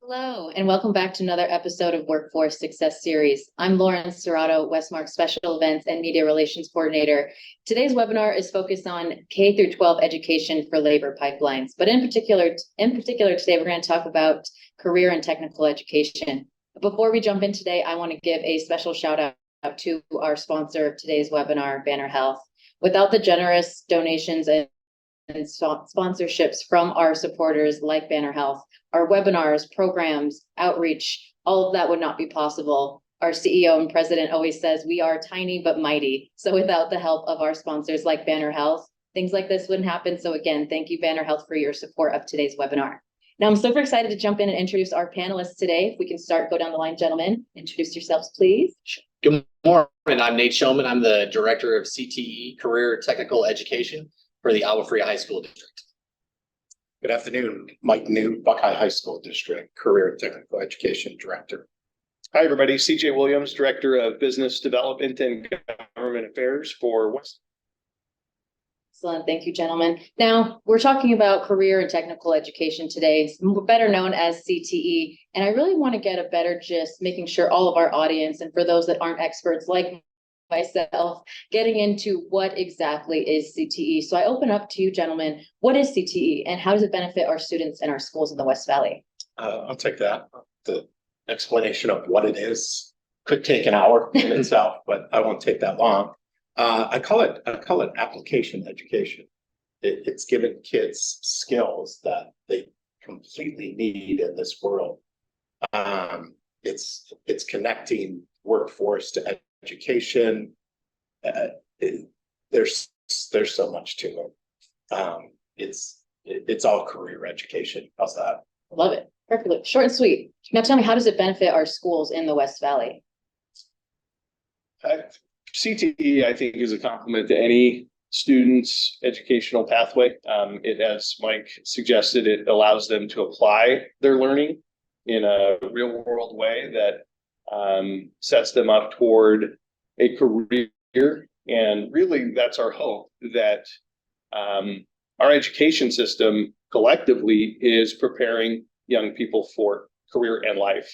Hello, and welcome back to another episode of Workforce Success Series. I'm Lauren Serrato, WESTMARC Special Events and Media Relations Coordinator. Today's webinar is focused on K through 12 education for labor pipelines, but in particular today we're going to talk about career and technical education. Before we jump in today, I want to give a special shout out to our sponsor of today's webinar, Banner Health. Without the generous donations and sponsorships from our supporters like Banner Health, our webinars, programs, outreach, all of that would not be possible. Our CEO and president always says we are tiny but mighty. So without the help of our sponsors like Banner Health, things like this wouldn't happen. So again, thank you, Banner Health, for your support of today's webinar. Now I'm super excited to jump in and introduce our panelists today. If we can go down the line, gentlemen. Introduce yourselves, please. Good morning. I'm Nate Showman. I'm the Director of CTE, Career Technical Education for the Agua Fria High School District. Good afternoon, Mike New, Buckeye High School District, Career and Technical Education Director. Hi, everybody. CJ Williams, Director of Business Development and Government Affairs for West. Excellent. Thank you, gentlemen. Now, we're talking about career and technical education today, better known as CTE. And I really want to get a better gist, making sure all of our audience, and for those that aren't experts like myself, getting into what exactly is CTE. So I open up to you, gentlemen. What is CTE and how does it benefit our students and our schools in the West Valley? I'll take that. The explanation of what it is could take an hour in itself, but I won't take that long. I call it application education. It's giving kids skills that they completely need in this world. It's connecting workforce to education. There's so much to it. It's all career education. How's that? Love it. Perfectly. Short and sweet. Now tell me, how does it benefit our schools in the West Valley? CTE, I think, is a complement to any student's educational pathway. As Mike suggested, it allows them to apply their learning in a real world way that sets them up toward a career. And really, that's our hope, that our education system collectively is preparing young people for career and life.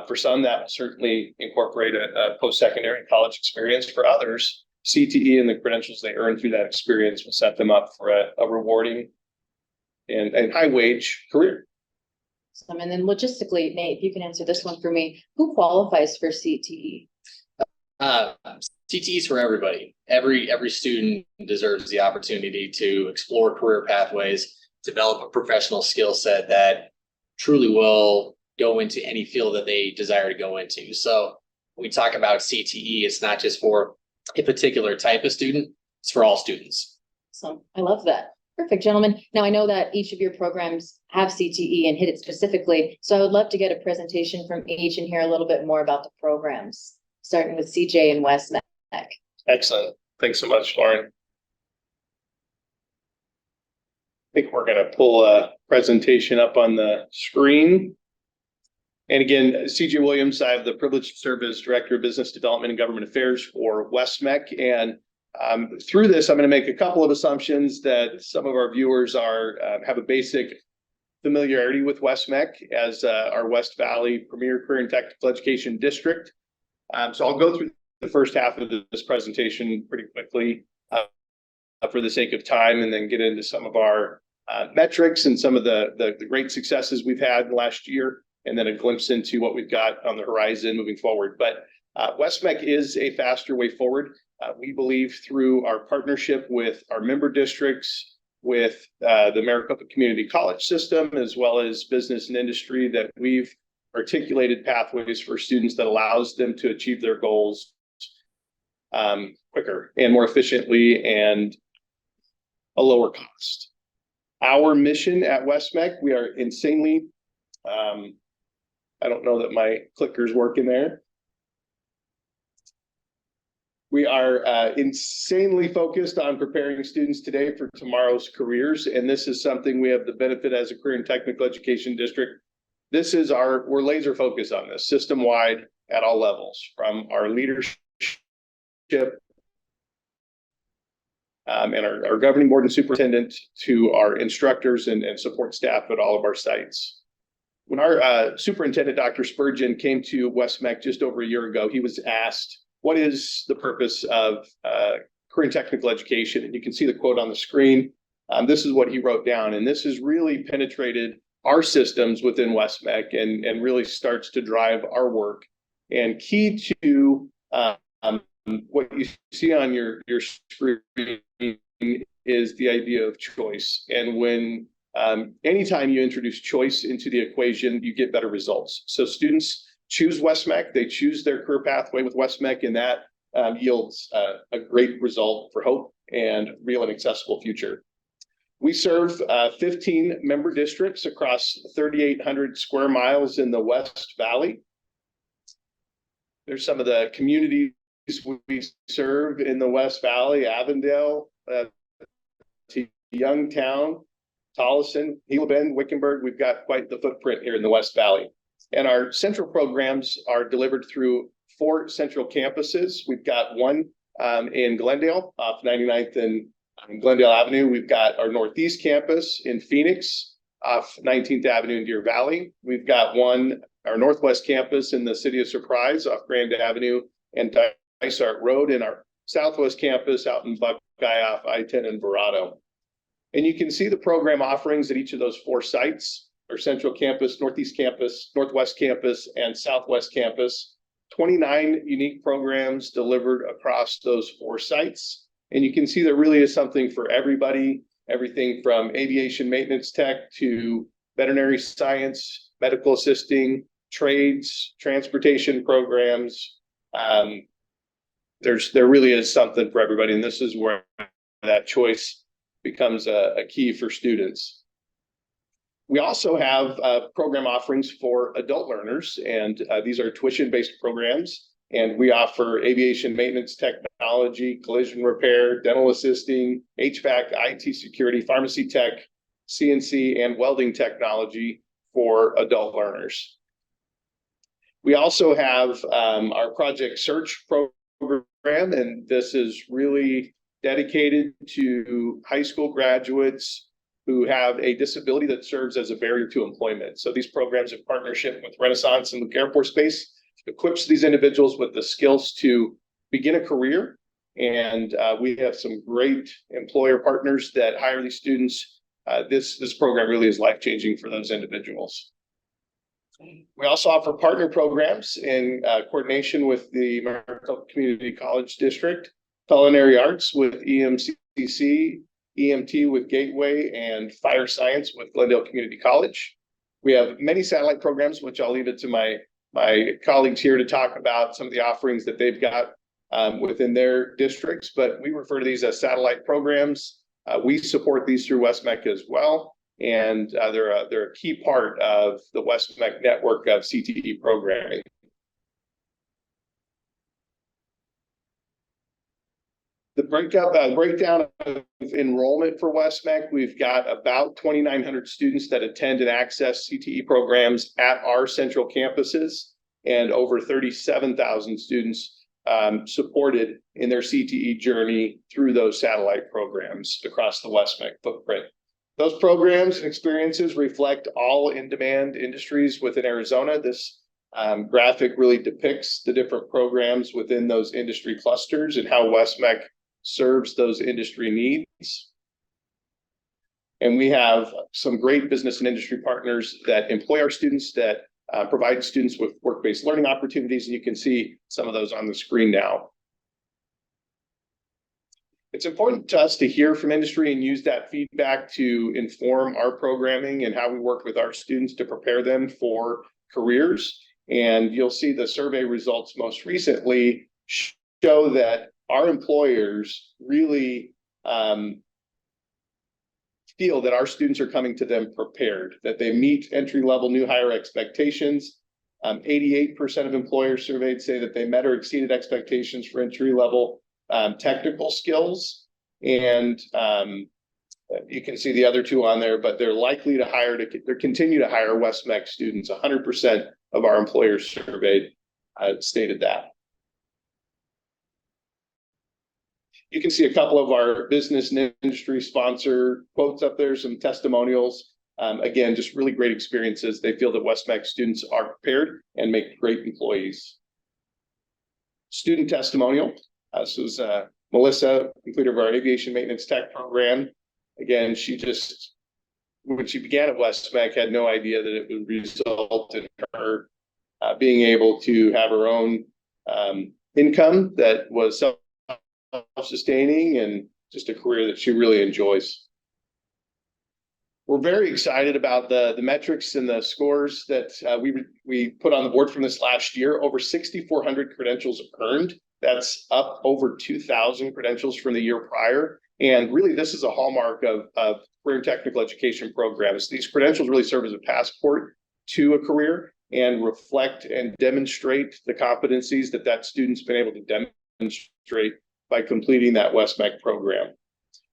For some, that will certainly incorporate a post-secondary and college experience. For others, CTE and the credentials they earn through that experience will set them up for a rewarding and high-wage career. And then logistically, Nate, if you can answer this one for me, who qualifies for CTE? CTE is for everybody. Every student deserves the opportunity to explore career pathways, develop a professional skill set that truly will go into any field that they desire to go into. So when we talk about CTE, it's not just for a particular type of student, it's for all students. So I love that. Perfect, gentlemen. Now I know that each of your programs have CTE and hit it specifically. So I would love to get a presentation from each and hear a little bit more about the programs, starting with CJ and WESTMARC. Excellent. Thanks so much, Lauren. I think we're going to pull a presentation up on the screen. And again, CJ Williams, I have the privilege to serve as Director of Business Development and Government Affairs for WESTMARC. And through this, I'm going to make a couple of assumptions that some of our viewers have a basic familiarity with WESTMARC as our West Valley Premier Career and Technical Education District. So I'll go through the first half of this presentation pretty quickly for the sake of time, and then get into some of our metrics and some of the great successes we've had in the last year, and then a glimpse into what we've got on the horizon moving forward. But WESTMARC is a faster way forward. We believe through our partnership with our member districts, with the Maricopa Community College system, as well as business and industry, that we've articulated pathways for students that allows them to achieve their goals quicker and more efficiently and a lower cost. Our mission at WESTMARC, we are insanely, I don't know that my clicker's working there. We are insanely focused on preparing students today for tomorrow's careers. And this is something we have the benefit as a career and technical education district. We're laser focused on this system-wide at all levels, from our leadership and our governing board and superintendent to our instructors and support staff at all of our sites. When our superintendent, Dr. Spurgeon, came to WESTMAC just over a year ago, he was asked, what is the purpose of career and technical education? And you can see the quote on the screen. This is what he wrote down, and this has really penetrated our systems within WESTMAC and really starts to drive our work. And key to what you see on your screen is the idea of choice. And when anytime you introduce choice into the equation, you get better results. So students choose WESTMAC, they choose their career pathway with WESTMAC, and that yields a great result for hope and real and accessible future. We serve 15 member districts across 3,800 square miles in the West Valley. There's some of the communities we serve in the West Valley: Avondale, Youngtown, Tolleson, Gila Bend, Wickenburg. We've got quite the footprint here in the West Valley. And our central programs are delivered through 4 central campuses. We've got one in Glendale off 99th and Glendale Avenue. We've got our Northeast campus in Phoenix off 19th Avenue in Deer Valley. We've got one, our Northwest campus in the city of Surprise off Grand Avenue and Dysart Road, and our Southwest campus out in Buckeye off I-10 and Verrado. And you can see the program offerings at each of those 4 sites: our Central Campus, Northeast Campus, Northwest Campus, and Southwest Campus. 29 unique programs delivered across those 4 sites. And you can see there really is something for everybody, everything from aviation maintenance tech to veterinary science, medical assisting, trades, transportation programs. There really is something for everybody. And this is where that choice becomes a key for students. We also have program offerings for adult learners, and these are tuition-based programs. And we offer aviation maintenance technology, collision repair, dental assisting, HVAC, IT security, pharmacy tech, CNC, and welding technology for adult learners. We also have our Project Search program, and this is really dedicated to high school graduates who have a disability that serves as a barrier to employment. So these programs, in partnership with Renaissance and Luke Air Force Base, equips these individuals with the skills to begin a career. And we have some great employer partners that hire these students. This program really is life-changing for those individuals. We also offer partner programs in coordination with the Maricopa Community College District, culinary arts with EMCC, EMT with Gateway, and fire science with Glendale Community College. We have many satellite programs, which I'll leave it to my colleagues here to talk about some of the offerings that they've got within their districts, but we refer to these as satellite programs. We support these through WESTMAC as well, and they're a key part of the WESTMAC network of CTE programming. The breakdown of enrollment for WESTMAC: we've got about 2,900 students that attend and access CTE programs at our central campuses, and over 37,000 students supported in their CTE journey through those satellite programs across the WESTMAC footprint. Those programs and experiences reflect all in-demand industries within Arizona. This graphic really depicts the different programs within those industry clusters and how WESTMAC serves those industry needs. And we have some great business and industry partners that employ our students, that provide students with work-based learning opportunities, and you can see some of those on the screen now. It's important to us to hear from industry and use that feedback to inform our programming and how we work with our students to prepare them for careers. And you'll see the survey results most recently show that our employers really feel that our students are coming to them prepared, that they meet entry-level new hire expectations. 88% of employers surveyed say that they met or exceeded expectations for entry-level technical skills. And you can see the other 2 on there, but they're likely to continue to hire WESTMAC students. 100% of our employers surveyed stated that. You can see a couple of our business and industry sponsor quotes up there, some testimonials Again, just really great experiences. They feel that WESTMAC students are prepared and make great employees. Student testimonial. This was Melissa, completer of our aviation maintenance tech program. Again, when she began at WESTMAC, had no idea that it would result in her being able to have her own income that was self-sustaining and just a career that she really enjoys. We're very excited about the metrics and the scores that we put on the board from this last year. Over 6,400 credentials earned. That's up over 2,000 credentials from the year prior. And really, this is a hallmark of career and technical education programs. These credentials really serve as a passport to a career and reflect and demonstrate the competencies that student's been able to demonstrate by completing that WESTMAC program.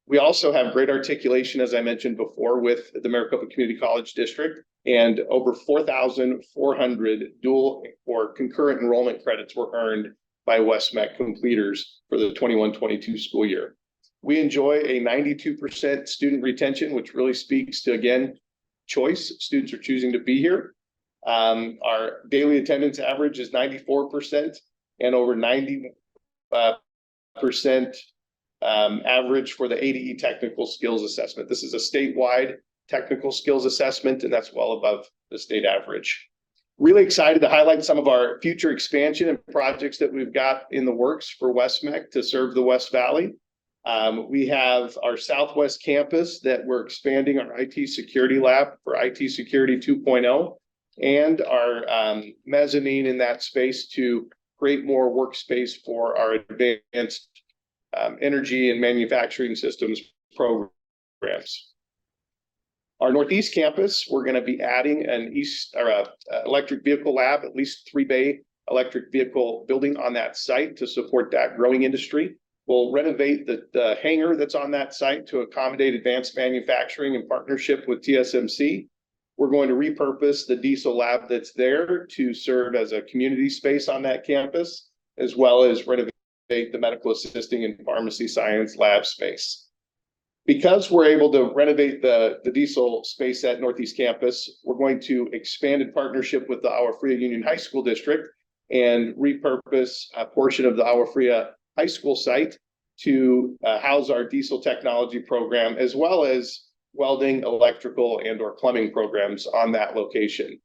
We also have great articulation, as I mentioned before, with the Maricopa Community College District, and over 4,400 dual or concurrent enrollment credits were earned by WESTMAC completers for the 21-22 school year. We enjoy a 92% student retention, which really speaks to, again, choice. Students are choosing to be here. Our daily attendance average is 94% and over 90% average for the ADE technical skills assessment. This is a statewide technical skills assessment, and that's well above the state average. Really excited to highlight some of our future expansion and projects that we've got in the works for WESTMAC to serve the West Valley. We have our Southwest campus that we're expanding our IT security lab for IT Security 2.0 and our mezzanine in that space to create more workspace for our advanced energy and manufacturing systems programs. Our Northeast campus, we're going to be adding an electric vehicle lab, at least 3-bay electric vehicle building on that site to support that growing industry. We'll renovate the hangar that's on that site to accommodate advanced manufacturing in partnership with TSMC. We're going to repurpose the diesel lab that's there to serve as a community space on that campus, as well as renovate the medical assisting and pharmacy science lab space. Because we're able to renovate the diesel space at Northeast Campus, we're going to expand in partnership with the Agua Fria Union High School District and repurpose a portion of the Agua Fria High School site to house our diesel technology program, as well as welding, electrical, and/or plumbing programs on that location.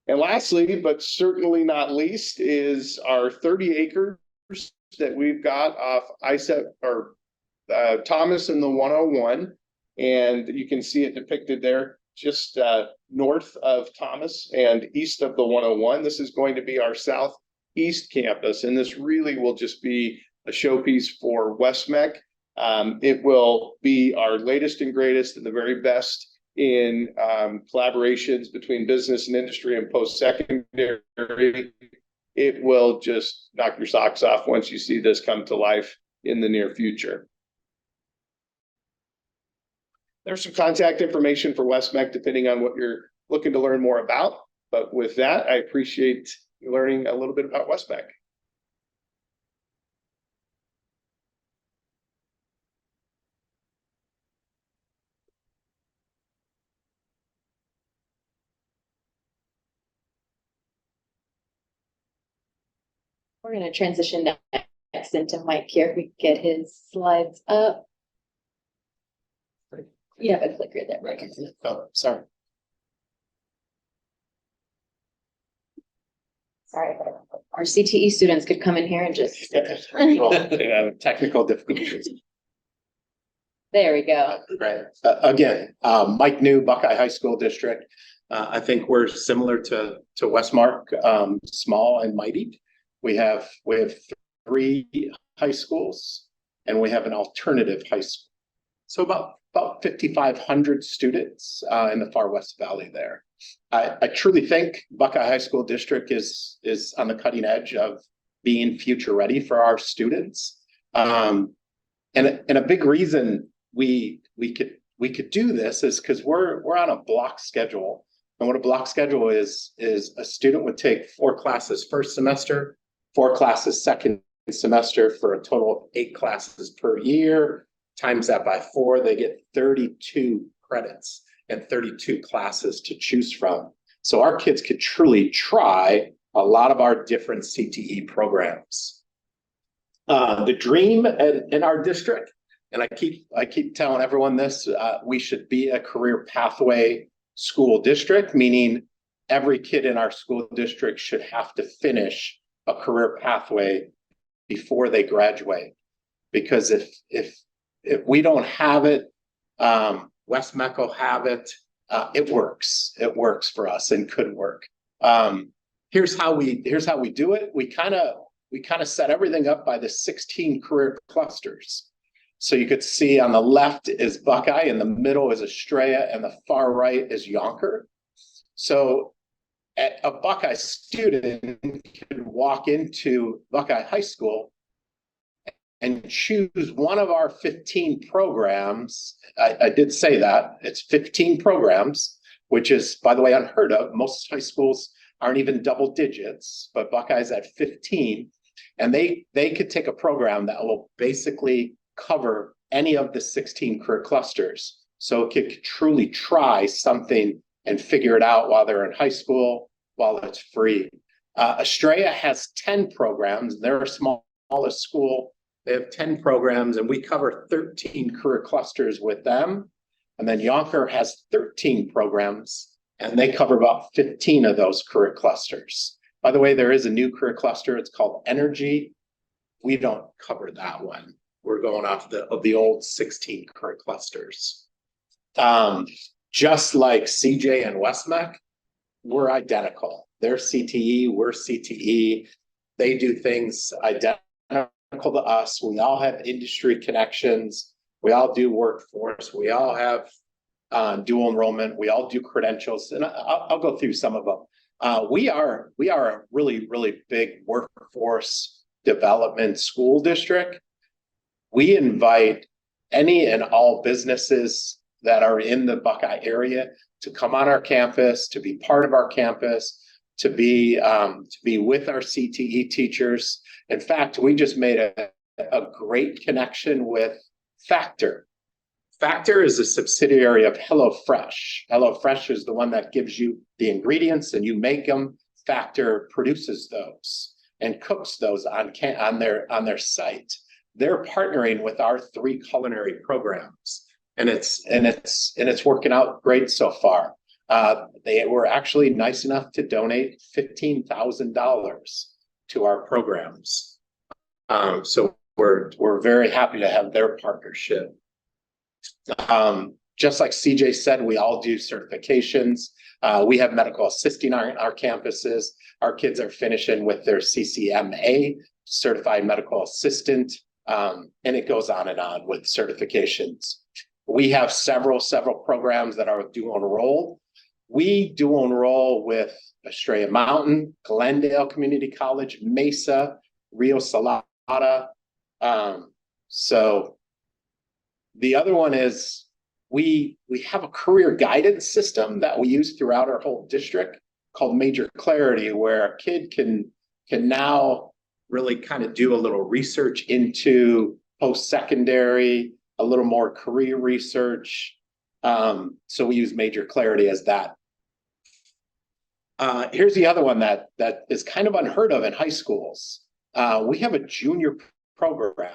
And lastly, but certainly not least, is our 30 acres that we've got off Thomas and the 101, and you can see it depicted there just north of Thomas and east of the 101. This is going to be our southeast campus, and this really will just be a showpiece for WESTMAC. It will be our latest and greatest and the very best in collaborations between business and industry and post-secondary. It will just knock your socks off once you see this come to life in the near future. There's some contact information for WESTMAC depending on what you're looking to learn more about. But with that, I appreciate you learning a little bit about WESTMAC. We're going to transition next into Mike here. If we get his slides up. You have a clicker there. Right. Oh, sorry. Sorry. Our CTE students could come in here and just. Technical difficulties. There we go. Right. Again, Mike New, Buckeye High School District. I think we're similar to WESTMARC, small and mighty. We have 3 high schools, and we have an alternative high school. So about 5,500 students in the far West Valley there. I truly think Buckeye High School District is on the cutting edge of being future ready for our students. And a big reason we could do this is because we're on a block schedule. And what a block schedule is a student would take 4 classes first semester, 4 classes second semester, for a total of 8 classes per year. Times that by 4, they get 32 credits and 32 classes to choose from. So our kids could truly try a lot of our different CTE programs. The dream in our district, and I keep telling everyone this, we should be a career pathway school district, meaning every kid in our school district should have to finish a career pathway before they graduate. Because if we don't have it, WESTMARC will have it. It works. It works for us and could work. Here's how we do it. We kind of set everything up by the 16 career clusters. So you could see on the left is Buckeye, in the middle is Estrella, and the far right is Yonker. So a Buckeye student can walk into Buckeye High School and choose one of our 15 programs. I did say that. It's 15 programs, which is, by the way, unheard of. Most high schools aren't even double digits, but Buckeye's at 15. And they could take a program that will basically cover any of the 16 career clusters. So it could truly try something and figure it out while they're in high school, while it's free. Estrella has 10 programs. They're a smallest school. They have 10 programs, and we cover 13 career clusters with them. And then Yonker has 13 programs, and they cover about 15 of those career clusters. By the way, there is a new career cluster. It's called Energy. We don't cover that one. We're going off of the old 16 career clusters. Just like CJ and WESTMARC, we're identical. They're CTE, we're CTE. They do things identical to us. We all have industry connections. We all do workforce. We all have dual enrollment. We all do credentials, and I'll go through some of them. We are a really, really big workforce development school district. We invite any and all businesses that are in the Buckeye area to come on our campus, to be part of our campus, to be with our CTE teachers. In fact, we just made a great connection with Factor. Factor is a subsidiary of HelloFresh. HelloFresh is the one that gives you the ingredients and you make them. Factor produces those and cooks those on their site. They're partnering with our 3 culinary programs, and it's working out great so far. They were actually nice enough to donate $15,000 to our programs. So we're very happy to have their partnership. Just like CJ said, we all do certifications. We have medical assisting on our campuses. Our kids are finishing with their CCMA, certified medical assistant, and it goes on and on with certifications. We have several programs that are dual enroll. We dual enroll with Estrella Mountain, Glendale Community College, Mesa, Rio Salada. So the other one is we have a career guidance system that we use throughout our whole district called Major Clarity, where a kid can now really kind of do a little research into post-secondary, a little more career research. So we use Major Clarity as that. Here's the other one that is kind of unheard of in high schools. We have a junior program.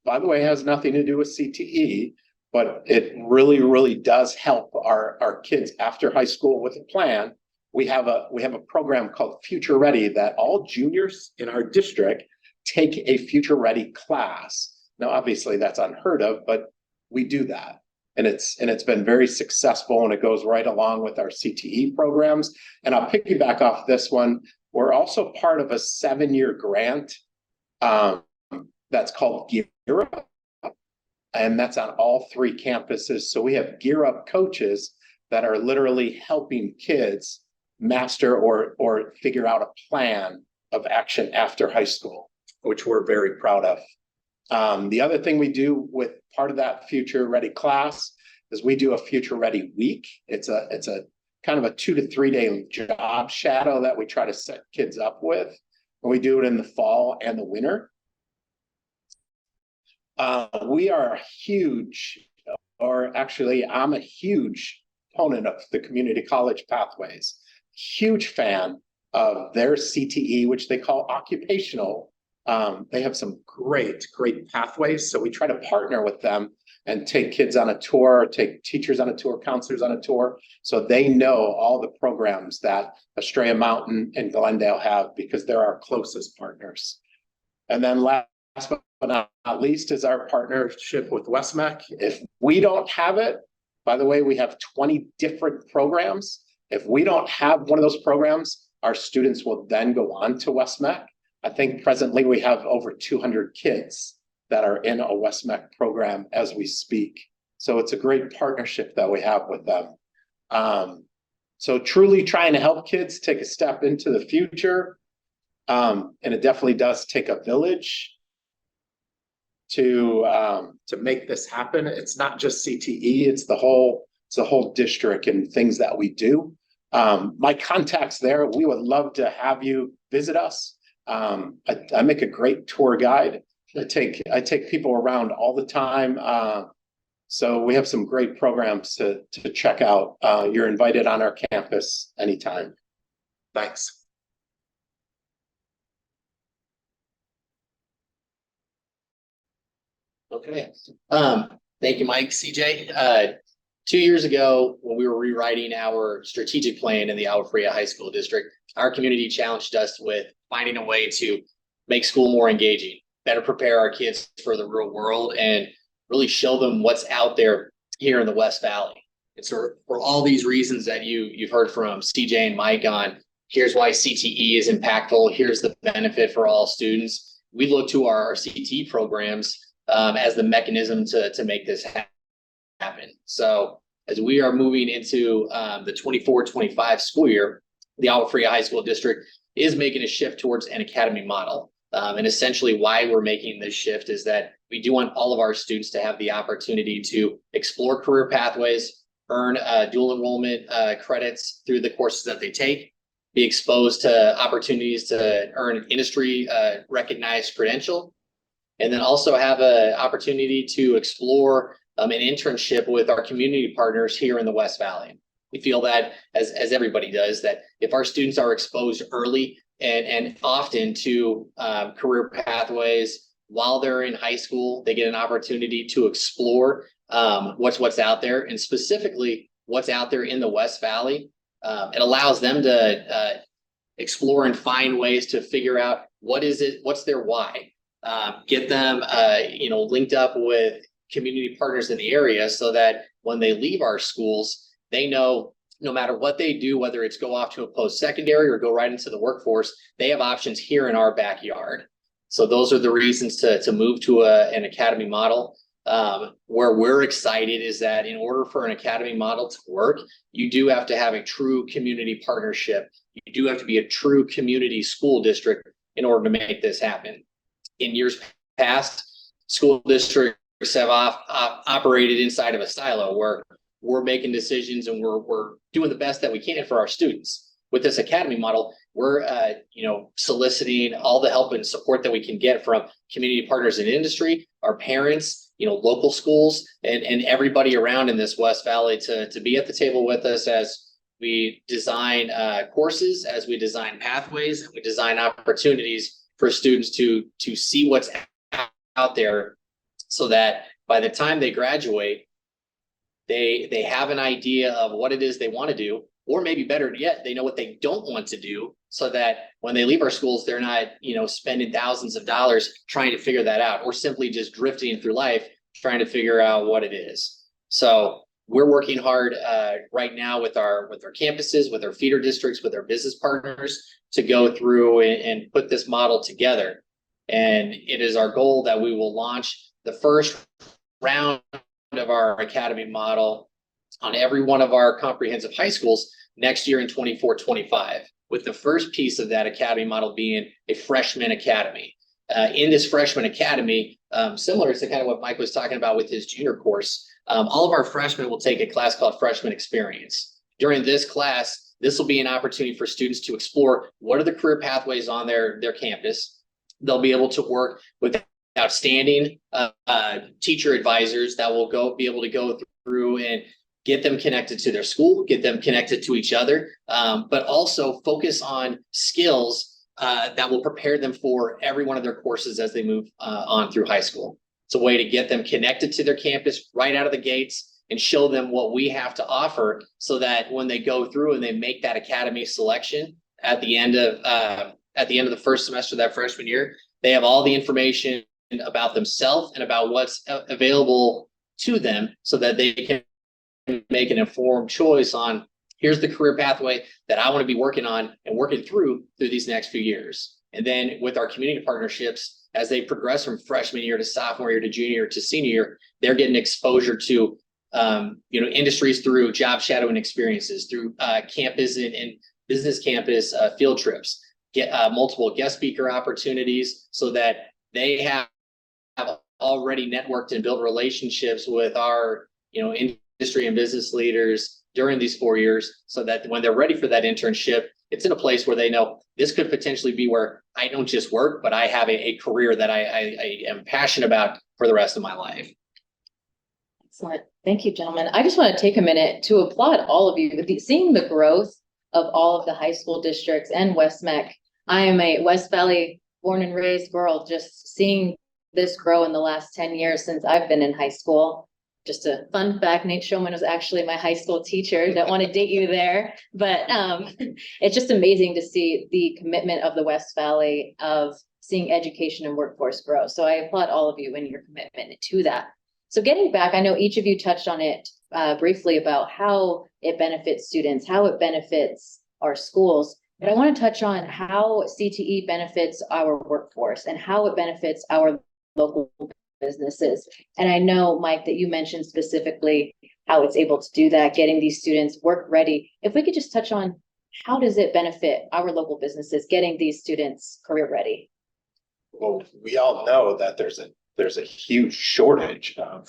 By the way, it has nothing to do with CTE, but it really, really does help our kids after high school with a plan. We have a program called Future Ready that all juniors in our district take a Future Ready class. Now, obviously that's unheard of, but we do that. And it's been very successful, and it goes right along with our CTE programs. And I'll piggyback off this one. We're also part of a 7-year grant that's called Gear Up, and that's on all 3 campuses. So we have Gear Up coaches that are literally helping kids master or figure out a plan of action after high school, which we're very proud of. The other thing we do with part of that Future Ready class is we do a Future Ready week. It's a kind of a 2 to 3 day job shadow that we try to set kids up with. And we do it in the fall and the winter. We are a huge or actually, I'm a huge proponent of the community college pathways. Huge fan of their CTE, which they call occupational. They have some great pathways. So we try to partner with them and take kids on a tour, take teachers on a tour, counselors on a tour, so they know all the programs that Estrella Mountain and Glendale have, because they're our closest partners. And then last but not least is our partnership with WESTMARC. If we don't have it, by the way, we have 20 different programs. If we don't have one of those programs, our students will then go on to WESTMARC. I think presently we have over 200 kids that are in a WESTMARC program as we speak. So it's a great partnership that we have with them. So truly trying to help kids take a step into the future. And it definitely does take a village to make this happen. It's not just CTE, it's the whole district and things that we do. My contacts there, we would love to have you visit us. I make a great tour guide. I take people around all the time. So we have some great programs to check out. You're invited on our campus anytime. Thanks. Okay. Thank you, Mike. CJ. 2 years ago, when we were rewriting our strategic plan in the Agua Fria High School District, our community challenged us with finding a way to make school more engaging, better prepare our kids for the real world, and really show them what's out there here in the West Valley. And so for all these reasons that you've heard from CJ and Mike on, here's why CTE is impactful, here's the benefit for all students, we look to our CTE programs as the mechanism to make this happen. So as we are moving into the 24-25 school year, the Agua Fria High School District is making a shift towards an academy model. And essentially why we're making this shift is that we do want all of our students to have the opportunity to explore career pathways, earn dual enrollment credits through the courses that they take, be exposed to opportunities to earn industry recognized credential, and then also have an opportunity to explore an internship with our community partners here in the West Valley. We feel that, as everybody does, that if our students are exposed early and often to career pathways while they're in high school, they get an opportunity to explore what's out there, and specifically what's out there in the West Valley. It allows them to explore and find ways to figure out what's their why. Get them linked up with community partners in the area, so that when they leave our schools, they know no matter what they do, whether it's go off to a post-secondary or go right into the workforce, they have options here in our backyard. So those are the reasons to move to an academy model. Where we're excited is that in order for an academy model to work, you do have to have a true community partnership. You do have to be a true community school district in order to make this happen. In years past, school districts have operated inside of a silo where we're making decisions and we're doing the best that we can for our students. With this academy model, we're soliciting all the help and support that we can get from community partners in industry, our parents, local schools, and everybody around in this West Valley to be at the table with us as we design courses, as we design pathways, and we design opportunities for students to see what's out there, so that by the time they graduate, they have an idea of what it is they want to do, or maybe better yet, they know what they don't want to do, so that when they leave our schools, they're not, spending thousands of dollars trying to figure that out, or simply just drifting through life trying to figure out what it is. So we're working hard right now with our campuses, with our feeder districts, with our business partners to go through and put this model together. And it is our goal that we will launch the first round of our academy model on every one of our comprehensive high schools next year in 24-25, with the first piece of that academy model being a freshman academy. In this freshman academy, similar to kind of what Mike was talking about with his junior course, all of our freshmen will take a class called Freshman Experience. During this class, this will be an opportunity for students to explore what are the career pathways on their campus. They'll be able to work with outstanding teacher advisors that will be able to go through and get them connected to their school, get them connected to each other, but also focus on skills that will prepare them for every one of their courses as they move on through high school. It's a way to get them connected to their campus right out of the gates and show them what we have to offer, so that when they go through and they make that academy selection at the end of the first semester of that freshman year, they have all the information about themselves and about what's available to them, so that they can make an informed choice on, here's the career pathway that I want to be working on and working through these next few years. And then with our community partnerships, as they progress from freshman year to sophomore year to junior year to senior year, they're getting exposure to industries through job shadowing experiences, through campus and business campus field trips, get multiple guest speaker opportunities, so that they have already networked and built relationships with our industry and business leaders during these 4 years, so that when they're ready for that internship, it's in a place where they know this could potentially be where I don't just work, but I have a career that I am passionate about for the rest of my life. Excellent. Thank you, gentlemen. I just want to take a minute to applaud all of you. Seeing the growth of all of the high school districts and WESTMAC. I am a West Valley born and raised girl, just seeing this grow in the last 10 years since I've been in high school. Just a fun fact, Nate Showman was actually my high school teacher. Don't want to date you there, but it's just amazing to see the commitment of the West Valley of seeing education and workforce grow. So I applaud all of you in your commitment to that. So getting back, I know each of you touched on it briefly about how it benefits students, how it benefits our schools, but I want to touch on how CTE benefits our workforce and how it benefits our local businesses. And I know, Mike, that you mentioned specifically how it's able to do that, getting these students work ready. If we could just touch on how does it benefit our local businesses getting these students career ready? Well, we all know that there's a huge shortage of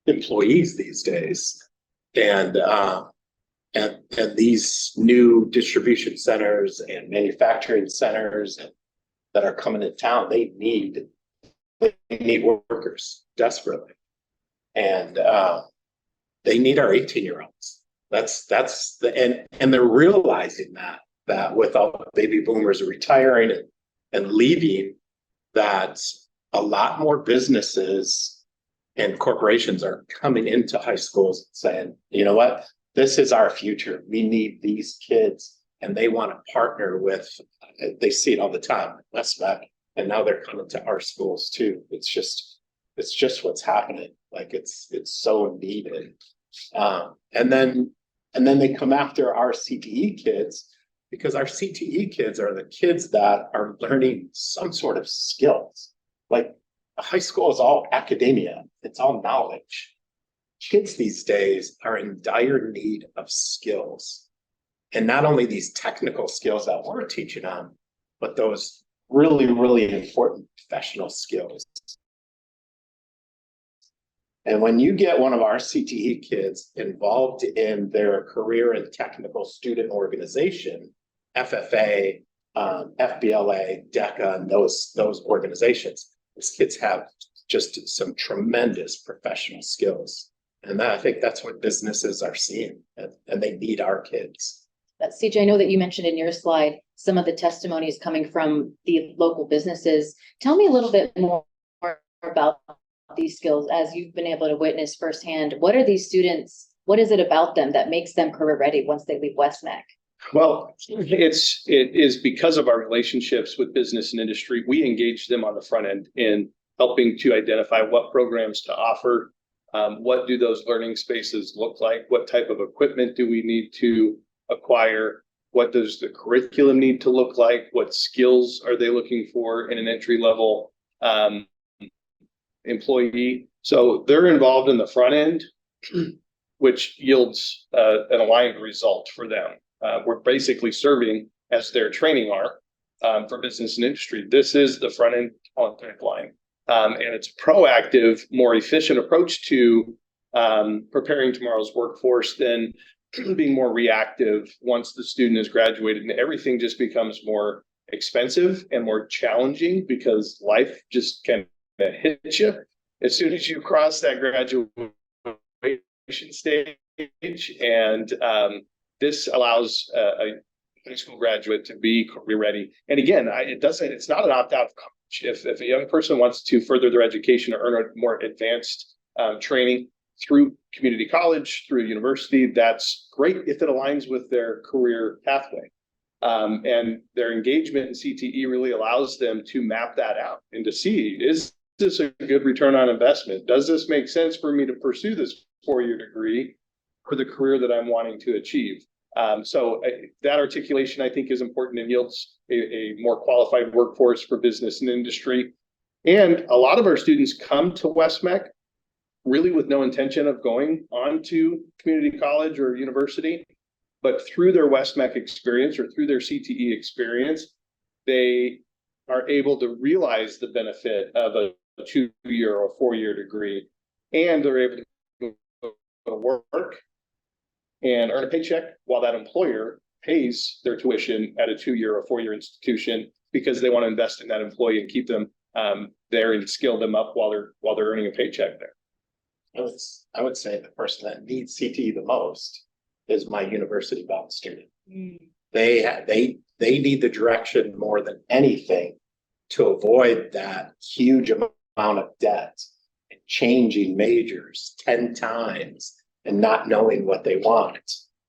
employees these days, and these new distribution centers and manufacturing centers that are coming to town, they need workers desperately, and they need our 18-year-olds. That's and they're realizing that with all the baby boomers retiring and leaving, that a lot more businesses and corporations are coming into high schools and saying, you know what, this is our future. We need these kids, and they want to partner with. They see it all the time at WESTMAC, and now they're coming to our schools too. It's just what's happening. Like it's so needed. And then they come after our CTE kids, because our CTE kids are the kids that are learning some sort of skills. Like high school is all academia, it's all knowledge. Kids these days are in dire need of skills. And not only these technical skills that we're teaching on, but those really, really important professional skills. And when you get one of our CTE kids involved in their career and technical student organization, FFA, FBLA, DECA, and those organizations, these kids have just some tremendous professional skills. And I think that's what businesses are seeing, and they need our kids. CJ, I know that you mentioned in your slide some of the testimonies coming from the local businesses. Tell me a little bit more about these skills as you've been able to witness firsthand. What are these students? What is it about them that makes them career ready once they leave WESTMAC? Well, it is because of our relationships with business and industry. We engage them on the front end in helping to identify what programs to offer. What do those learning spaces look like? What type of equipment do we need to acquire? What does the curriculum need to look like? What skills are they looking for in an entry level employee? So they're involved in the front end, which yields an aligned result for them. We're basically serving as their training arm for business and industry. This is the front end on pipeline. And it's a proactive, more efficient approach to preparing tomorrow's workforce than being more reactive once the student has graduated, and everything just becomes more expensive and more challenging because life just can hit you as soon as you cross that graduation stage. And this allows a high school graduate to be career ready. And again, it's not an opt-out of college. If a young person wants to further their education or earn a more advanced training through community college, through university, that's great if it aligns with their career pathway. And their engagement in CTE really allows them to map that out and to see, is this a good return on investment? Does this make sense for me to pursue this four-year degree for the career that I'm wanting to achieve? So that articulation, I think, is important and yields a more qualified workforce for business and industry. And a lot of our students come to WESTMAC really with no intention of going on to community college or university, but through their WESTMAC experience or through their CTE experience, they are able to realize the benefit of a 2-year or 4-year degree, and they're able to go to work and earn a paycheck while that employer pays their tuition at a 2-year or 4-year institution, because they want to invest in that employee and keep them there and skill them up while they're earning a paycheck there. I would say the person that needs CTE the most is my university bound student. They need the direction more than anything to avoid that huge amount of debt and changing majors 10 times and not knowing what they want.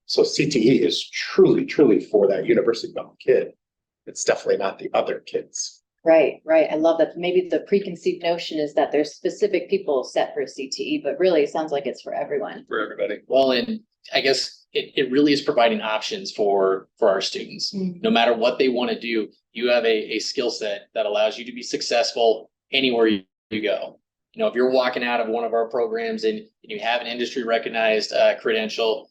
So CTE is truly, truly for that university bound kid. It's definitely not the other kids. Right. I love that. Maybe the preconceived notion is that there's specific people set for CTE, but really it sounds like it's for everyone. For everybody. Well, and I guess it really is providing options for our students. No matter what they want to do, you have a skill set that allows you to be successful anywhere you go. You know, if you're walking out of one of our programs and you have an industry recognized credential,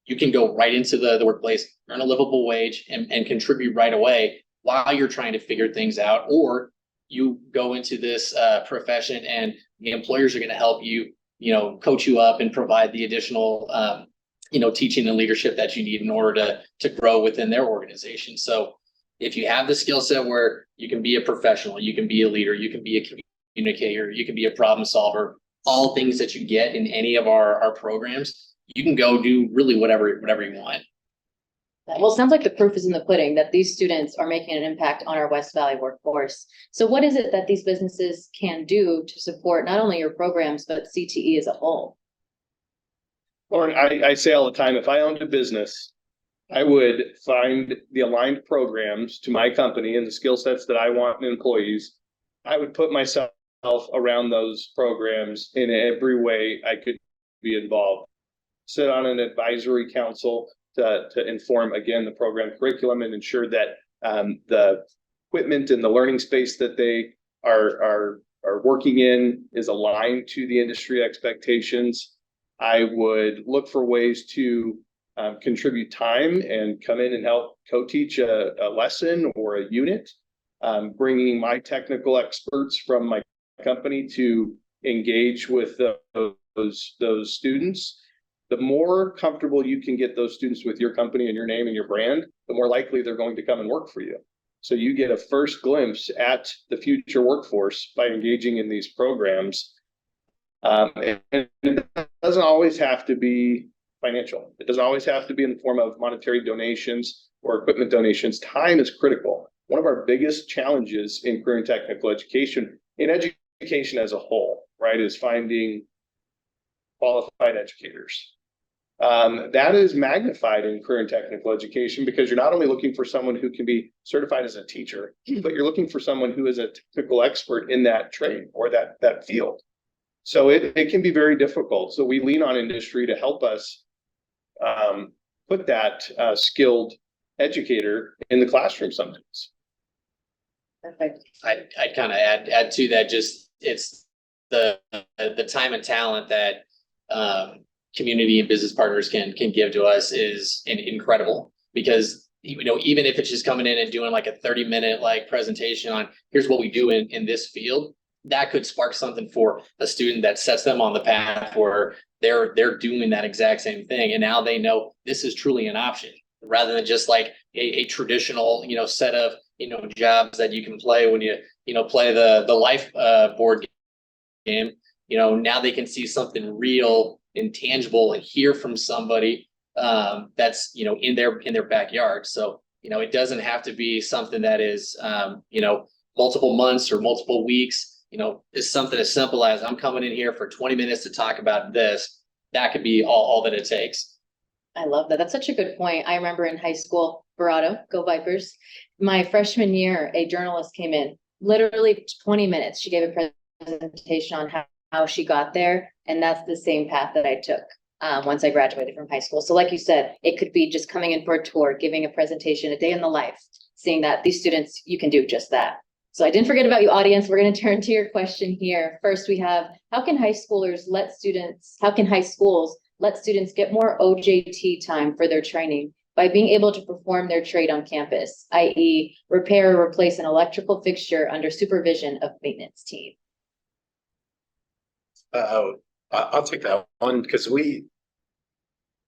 you can go right into the workplace, earn a livable wage, and contribute right away while you're trying to figure things out. Or you go into this profession and the employers are going to help you, coach you up and provide the additional, teaching and leadership that you need in order to grow within their organization. So if you have the skill set where you can be a professional, you can be a leader, you can be a communicator, you can be a problem solver, all things that you get in any of our programs, you can go do really whatever you want. Well, it sounds like the proof is in the pudding that these students are making an impact on our West Valley workforce. So what is it that these businesses can do to support not only your programs, but CTE as a whole? Lauren, I say all the time, if I owned a business, I would find the aligned programs to my company and the skill sets that I want in employees. I would put myself around those programs in every way I could be involved. Sit on an advisory council to inform, again, the program curriculum and ensure that the equipment and the learning space that they are working in is aligned to the industry expectations. I would look for ways to contribute time and come in and help co-teach a lesson or a unit, bringing my technical experts from my company to engage with those students. The more comfortable you can get those students with your company and your name and your brand, the more likely they're going to come and work for you. So you get a first glimpse at the future workforce by engaging in these programs. And it doesn't always have to be financial. It doesn't always have to be in the form of monetary donations or equipment donations. Time is critical. One of our biggest challenges in career and technical education, in education as a whole, right, is finding qualified educators. That is magnified in career and technical education because you're not only looking for someone who can be certified as a teacher, but you're looking for someone who is a technical expert in that trade or that field. So it can be very difficult. So we lean on industry to help us put that skilled educator in the classroom sometimes. Perfect. I'd kind of add to that. Just it's the time and talent that community and business partners can give to us is incredible, because even if it's just coming in and doing like a 30-minute presentation on here's what we do in this field, that could spark something for a student that sets them on the path where they're doing that exact same thing, and now they know this is truly an option rather than just like a traditional set of jobs that you can play when you play the life board game. Now they can see something real and tangible and hear from somebody that's in their backyard. So it doesn't have to be something that is multiple months or multiple weeks. It's something as simple as I'm coming in here for 20 minutes to talk about this. That could be all that it takes. I love that. That's such a good point. I remember in high school, Verado, go Vipers. My freshman year, a journalist came in, literally 20 minutes. She gave a presentation on how she got there. And that's the same path that I took once I graduated from high school. So like you said, it could be just coming in for a tour, giving a presentation, a day in the life, seeing that these students, you can do just that. So I didn't forget about you, audience. We're going to turn to your question here. First, we have, how can high schools let students get more OJT time for their training by being able to perform their trade on campus, i.e. repair or replace an electrical fixture under supervision of maintenance team? I'll take that one because we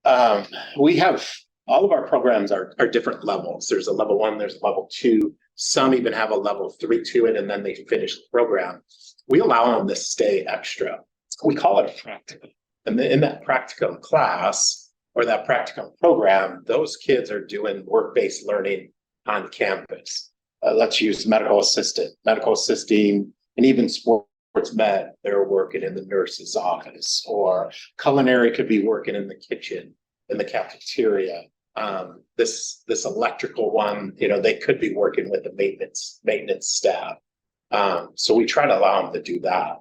have all of our programs are different levels. There's a level 1, there's a level 2. Some even have a level 3 to it, and then they finish the program. We allow them to stay extra. We call it a practicum. And in that practicum class or that practicum program, those kids are doing work-based learning on campus. Let's use medical assisting, and even sports med. They're working in the nurse's office, or culinary could be working in the kitchen, in the cafeteria. This electrical one, they could be working with the maintenance staff. So we try to allow them to do that.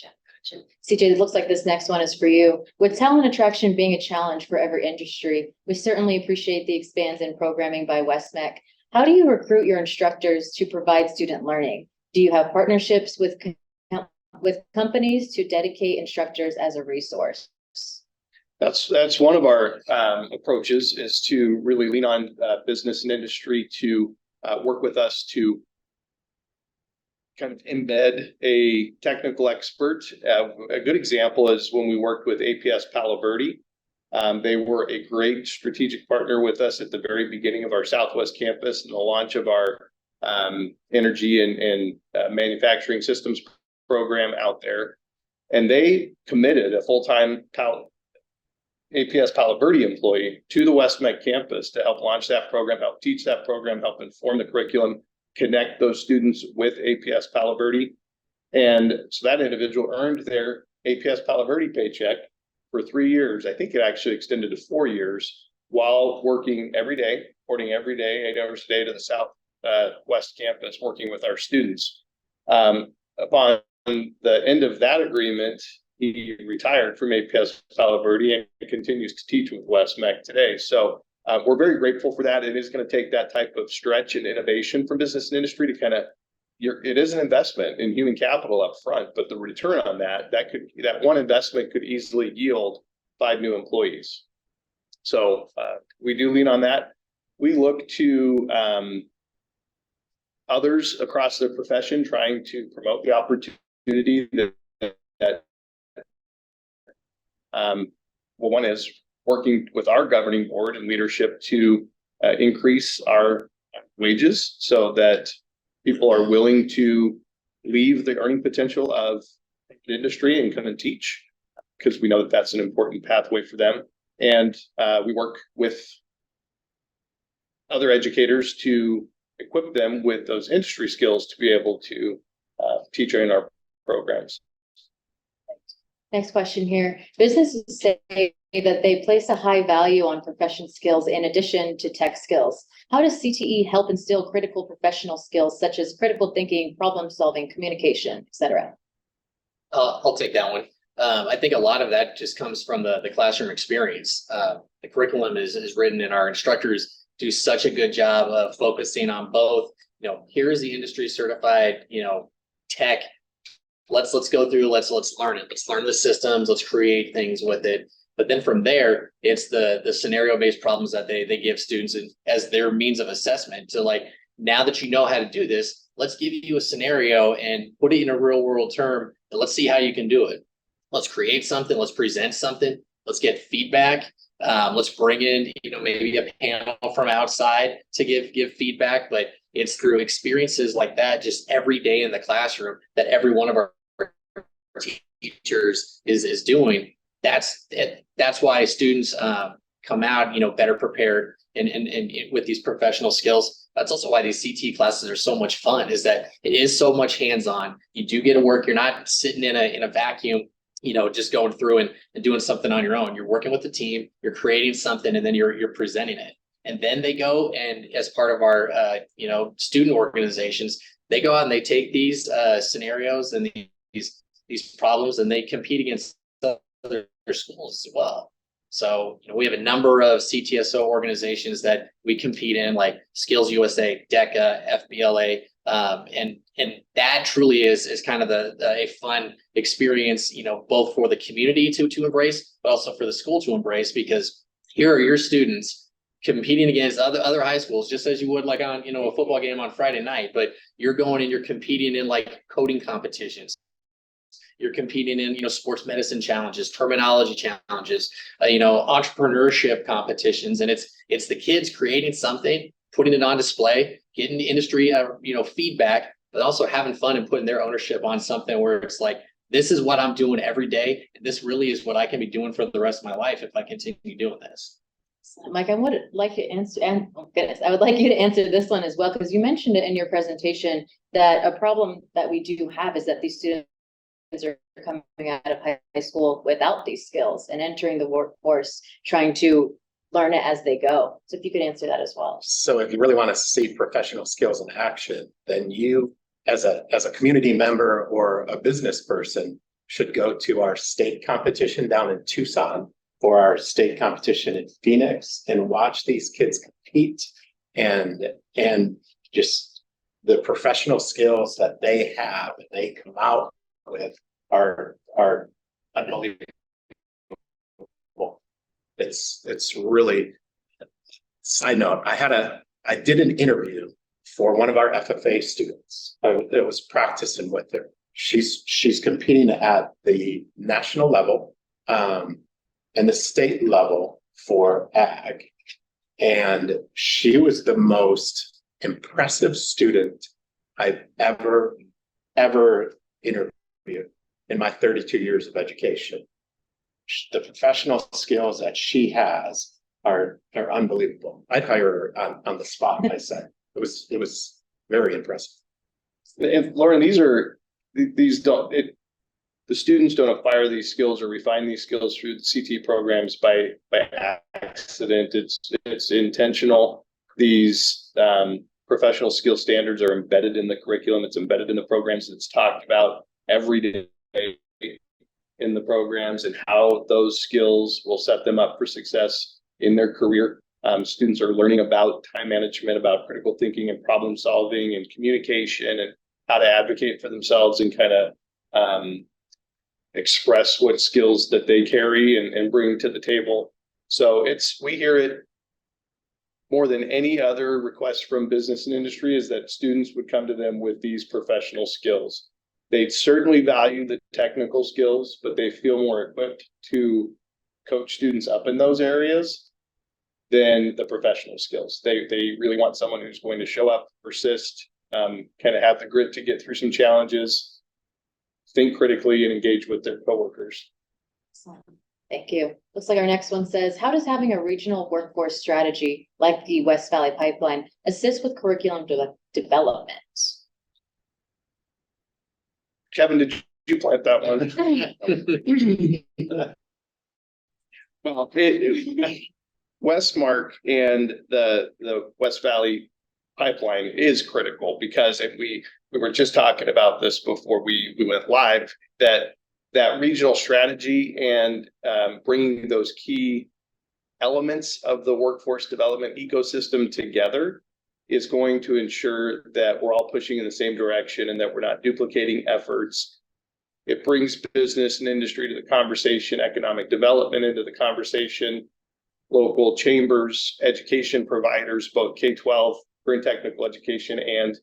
Gotcha. CJ, it looks like this next one is for you. With talent attraction being a challenge for every industry, we certainly appreciate the expands in programming by WESTMARC. How do you recruit your instructors to provide student learning? Do you have partnerships with companies to dedicate instructors as a resource? That's one of our approaches, is to really lean on business and industry to work with us to kind of embed a technical expert. A good example is when we worked with APS Palo Verde. They were a great strategic partner with us at the very beginning of our Southwest campus and the launch of our energy and manufacturing systems program out there. And they committed a full-time APS Palo Verde employee to the WESTMARC campus to help launch that program, help teach that program, help inform the curriculum, connect those students with APS Palo Verde. And so that individual earned their APS Palo Verde paycheck for 3 years. I think it actually extended to 4 years, while working every day, reporting every day, 8 hours a day to the Southwest campus, working with our students. Upon the end of that agreement, he retired from APS Palo Verde and continues to teach with WESTMARC today. So we're very grateful for that. It is going to take that type of stretch and innovation from business and industry to kind of, it is an investment in human capital up front, but the return on that one investment could easily yield 5 new employees. So we do lean on that. We look to others across the profession trying to promote the opportunity that one is working with our governing board and leadership to increase our wages so that people are willing to leave the earning potential of the industry and come and teach, because we know that that's an important pathway for them. And we work with other educators to equip them with those industry skills to be able to teach in our programs. Next question here. Businesses say that they place a high value on profession skills in addition to tech skills. How does CTE help instill critical professional skills such as critical thinking, problem solving, communication, etc.? I'll take that one. I think a lot of that just comes from the classroom experience. The curriculum is written, and our instructors do such a good job of focusing on both. Here is the industry certified, tech. Let's go through, let's learn it. Let's learn the systems, let's create things with it. But then from there, it's the scenario-based problems that they give students as their means of assessment to, like, now that you know how to do this, let's give you a scenario and put it in a real world term, and let's see how you can do it. Let's create something, let's present something, let's get feedback. Let's bring in, maybe a panel from outside to give feedback. But it's through experiences like that, just every day in the classroom, that every one of our teachers is doing. That's why students come out, better prepared and with these professional skills. That's also why these CT classes are so much fun, is that it is so much hands-on. You do get to work. You're not sitting in a vacuum, just going through and doing something on your own. You're working with the team, you're creating something, and then you're presenting it. And then they go, and as part of our student organizations, they go out and they take these scenarios and these problems, and they compete against other schools as well. So we have a number of CTSO organizations that we compete in, like Skills USA, DECA, FBLA, and that truly is kind of a fun experience, both for the community to embrace, but also for the school to embrace, because here are your students competing against other high schools, just as you would like on a football game on Friday night, but you're going and you're competing in like coding competitions. You're competing in, sports medicine challenges, terminology challenges, entrepreneurship competitions. And it's the kids creating something, putting it on display, getting the industry, feedback, but also having fun and putting their ownership on something where it's like, this is what I'm doing every day. And this really is what I can be doing for the rest of my life if I continue doing this. Mike, I would like to answer, and I would like you to answer this one as well, because you mentioned it in your presentation that a problem that we do have is that these students are coming out of high school without these skills and entering the workforce trying to learn it as they go. So if you could answer that as well. So if you really want to see professional skills in action, then you as a community member or a business person should go to our state competition down in Tucson or our state competition in Phoenix and watch these kids compete and just the professional skills that they have, they come out with are unbelievable. It's really, side note, I did an interview for one of our FFA students. It was practicing with her. She's competing at the national level and the state level for ag. And she was the most impressive student I've ever interviewed in my 32 years of education. The professional skills that she has are unbelievable. I'd hire her on the spot, I said. It was very impressive. And Lauren, the students don't acquire these skills or refine these skills through the CT programs by accident. It's intentional. These professional skill standards are embedded in the curriculum. It's embedded in the programs. It's talked about every day in the programs and how those skills will set them up for success in their career. Students are learning about time management, about critical thinking and problem solving and communication and how to advocate for themselves and kind of express what skills that they carry and bring to the table. So we hear it more than any other request from business and industry is that students would come to them with these professional skills. They certainly value the technical skills, but they feel more equipped to coach students up in those areas than the professional skills. They really want someone who's going to show up, persist, kind of have the grit to get through some challenges, think critically, and engage with their coworkers. Excellent. Thank you. Looks like our next one says, how does having a regional workforce strategy like the West Valley Pipeline assist with curriculum development? Kevin, did you plant that one? Well, WESTMARC and the West Valley Pipeline is critical because if we were just talking about this before we went live, that regional strategy and bringing those key elements of the workforce development ecosystem together is going to ensure that we're all pushing in the same direction and that we're not duplicating efforts. It brings business and industry to the conversation, economic development into the conversation, local chambers, education providers, both K-12, current technical education, and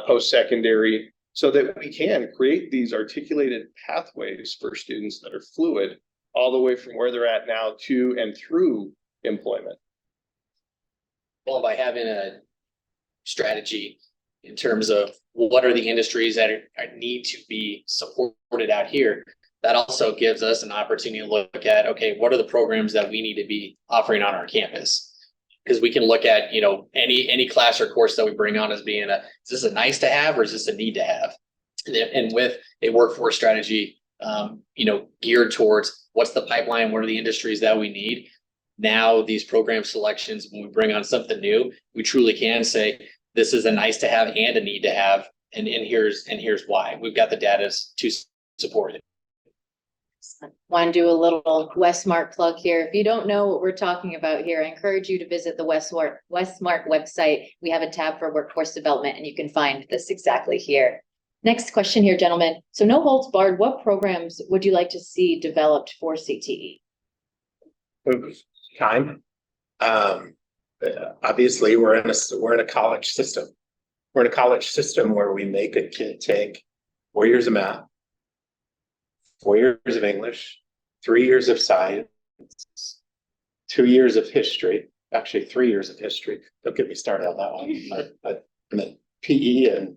post-secondary, so that we can create these articulated pathways for students that are fluid all the way from where they're at now to and through employment. Well, by having a strategy in terms of what are the industries that need to be supported out here. That also gives us an opportunity to look at, okay, what are the programs that we need to be offering on our campus? Because we can look at, any class or course that we bring on as being is this a nice to have or is this a need to have? And with a workforce strategy, geared towards what's the pipeline, what are the industries that we need? Now these program selections, when we bring on something new, we truly can say, this is a nice to have and a need to have. And here's why. We've got the data to support it. Want to do a little WESTMARC plug here. If you don't know what we're talking about here, I encourage you to visit the WESTMARC website. We have a tab for workforce development, and you can find this exactly here. Next question here, gentlemen. So no holds barred, what programs would you like to see developed for CTE? Time. Obviously, we're in a college system. We're in a college system where we make a kid take 4 years of math, 4 years of English, 3 years of science, 2 years of history, actually 3 years of history. Don't get me started on that one. But and then PE and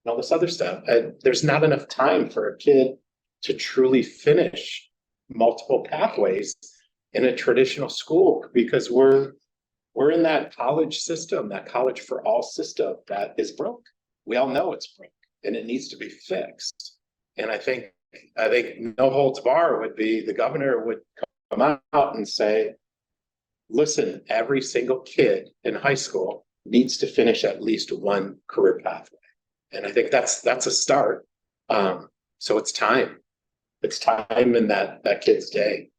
all this other stuff. And there's not enough time for a kid to truly finish multiple pathways in a traditional school, because we're in that college system, that college for all system that is broke. We all know it's broke and it needs to be fixed. And I think no holds bar would be, the governor would come out and say, listen, every single kid in high school needs to finish at least one career pathway. And I think that's a start. So it's time. It's time in that kid's day.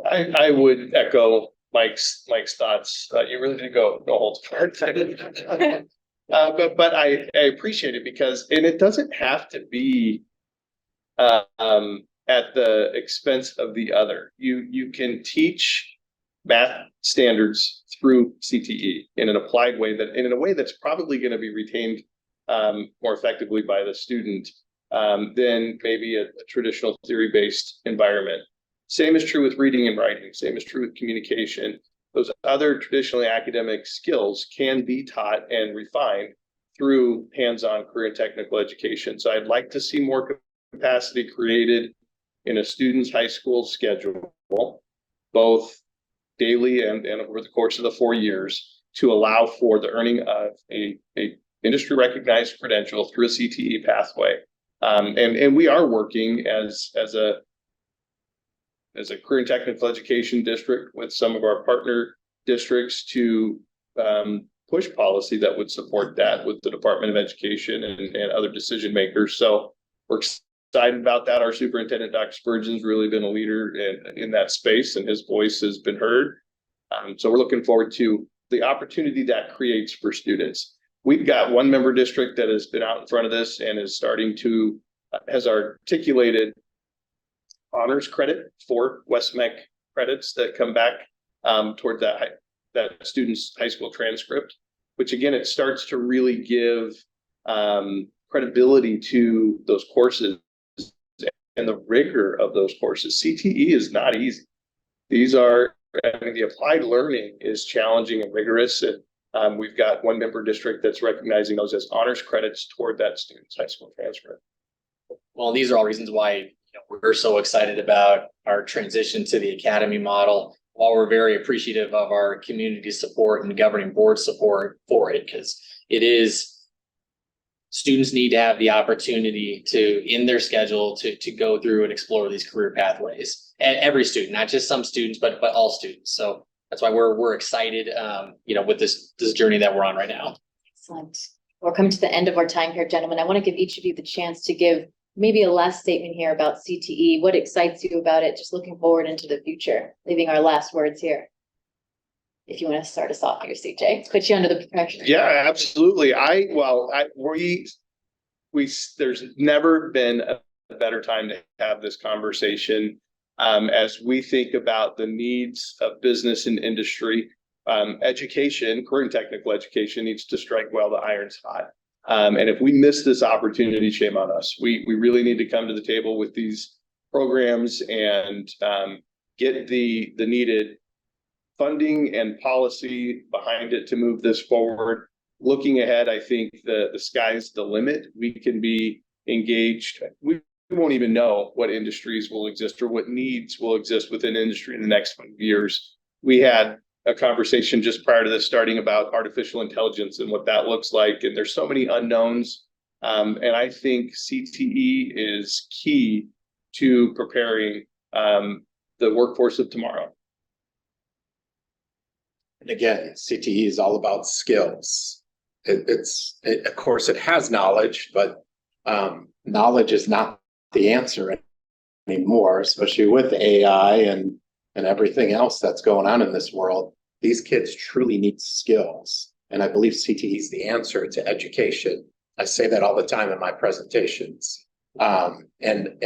I would echo Mike's thoughts. You really did go no holds barred. But I appreciate it because, and it doesn't have to be at the expense of the other. You can teach math standards through CTE in an applied way in a way that's probably going to be retained more effectively by the student than maybe a traditional theory-based environment. Same is true with reading and writing. Same is true with communication. Those other traditionally academic skills can be taught and refined through hands-on career and technical education. So I'd like to see more capacity created in a student's high school schedule, both daily and over the course of the 4 years, to allow for the earning of a industry recognized credential through a CTE pathway. And we are working as a career and technical education district with some of our partner districts to push policy that would support that with the Department of Education and other decision makers. So we're excited about that. Our superintendent, Dr. Spurgeon's really been a leader in that space, and his voice has been heard. So we're looking forward to the opportunity that creates for students. We've got one member district that has been out in front of this and is starting to, has articulated honors credit for WESTMARC credits that come back toward that student's high school transcript, which again, it starts to really give credibility to those courses and the rigor of those courses. CTE is not easy. The applied learning is challenging and rigorous. And we've got one member district that's recognizing those as honors credits toward that student's high school transcript. Well, these are all reasons why we're so excited about our transition to the academy model, while we're very appreciative of our community support and governing board support for it, because students need to have the opportunity to, in their schedule, to go through and explore these career pathways. And every student, not just some students, but all students. So that's why we're excited, with this journey that we're on right now. Excellent. We're coming to the end of our time here, gentlemen. I want to give each of you the chance to give maybe a last statement here about CTE. What excites you about it? Just looking forward into the future, leaving our last words here. If you want to start us off here, CJ, put you under the pressure. Yeah, absolutely. There's never been a better time to have this conversation as we think about the needs of business and industry. Education, career and technical education, needs to strike while the iron's hot. And if we miss this opportunity, shame on us. We really need to come to the table with these programs and get the needed funding and policy behind it to move this forward. looking ahead, I think the sky's the limit. We can be engaged. We won't even know what industries will exist or what needs will exist within industry in the next 5 years. We had a conversation just prior to this starting about artificial intelligence and what that looks like. And there's so many unknowns. And I think CTE is key to preparing the workforce of tomorrow. And again, CTE is all about skills. Of course, it has knowledge, but knowledge is not the answer anymore, especially with AI and everything else that's going on in this world. These kids truly need skills. And I believe CTE is the answer to education. I say that all the time in my presentations. And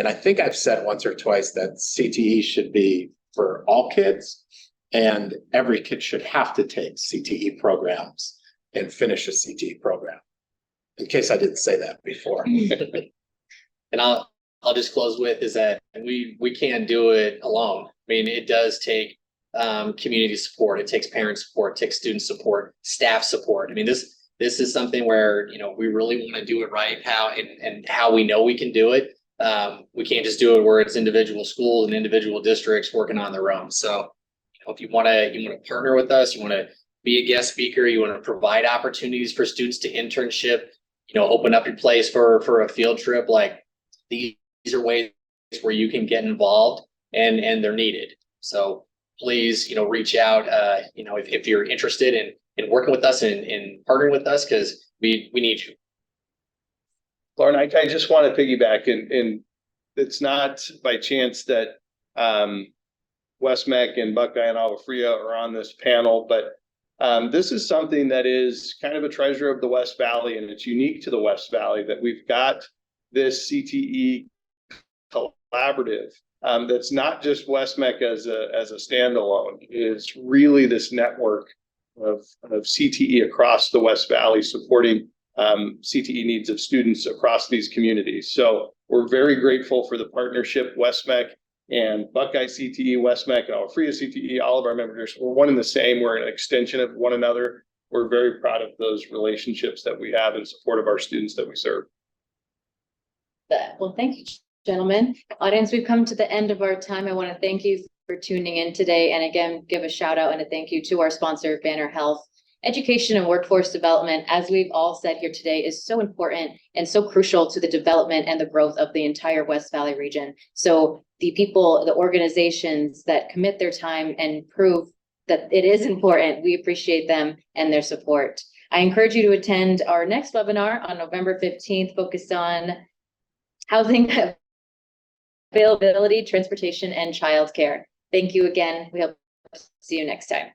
I think I've said once or twice that CTE should be for all kids, and every kid should have to take CTE programs and finish a CTE program. In case I didn't say that before. And I'll just close with is that we can't do it alone. I mean, it does take community support. It takes parent support, it takes student support, staff support. I mean, this is something where, you know, we really want to do it right, how we know we can do it. We can't just do it where it's individual schools and individual districts working on their own. So, you know, if you want to partner with us, you want to be a guest speaker, you want to provide opportunities for students to internship, you know, open up your place for a field trip, like these are ways where you can get involved and they're needed. So please, you know, reach out, you know, if you're interested in working with us and partnering with us, because we need you. Lauren, I just want to piggyback, and it's not by chance that WESTMARC and Buckeye and Agua Fria are on this panel, but this is something that is kind of a treasure of the West Valley, and it's unique to the West Valley that we've got this CTE collaborative that's not just WESTMARC as a standalone. It's really this network of CTE across the West Valley supporting CTE needs of students across these communities. So we're very grateful for the partnership, WESTMARC and Buckeye CTE, WESTMARC and Agua Fria CTE. All of our members, we're one and the same. We're an extension of one another. We're very proud of those relationships that we have in support of our students that we serve. Well, thank you, gentlemen. Audience, we've come to the end of our time. I want to thank you for tuning in today. And again, give a shout out and a thank you to our sponsor, Banner Health. Education and workforce development, as we've all said here today, is so important and so crucial to the development and the growth of the entire West Valley region. So the people, the organizations that commit their time and prove that it is important, we appreciate them and their support. I encourage you to attend our next webinar on November 15th, focused on housing availability, transportation, and childcare. Thank you again. We hope to see you next time.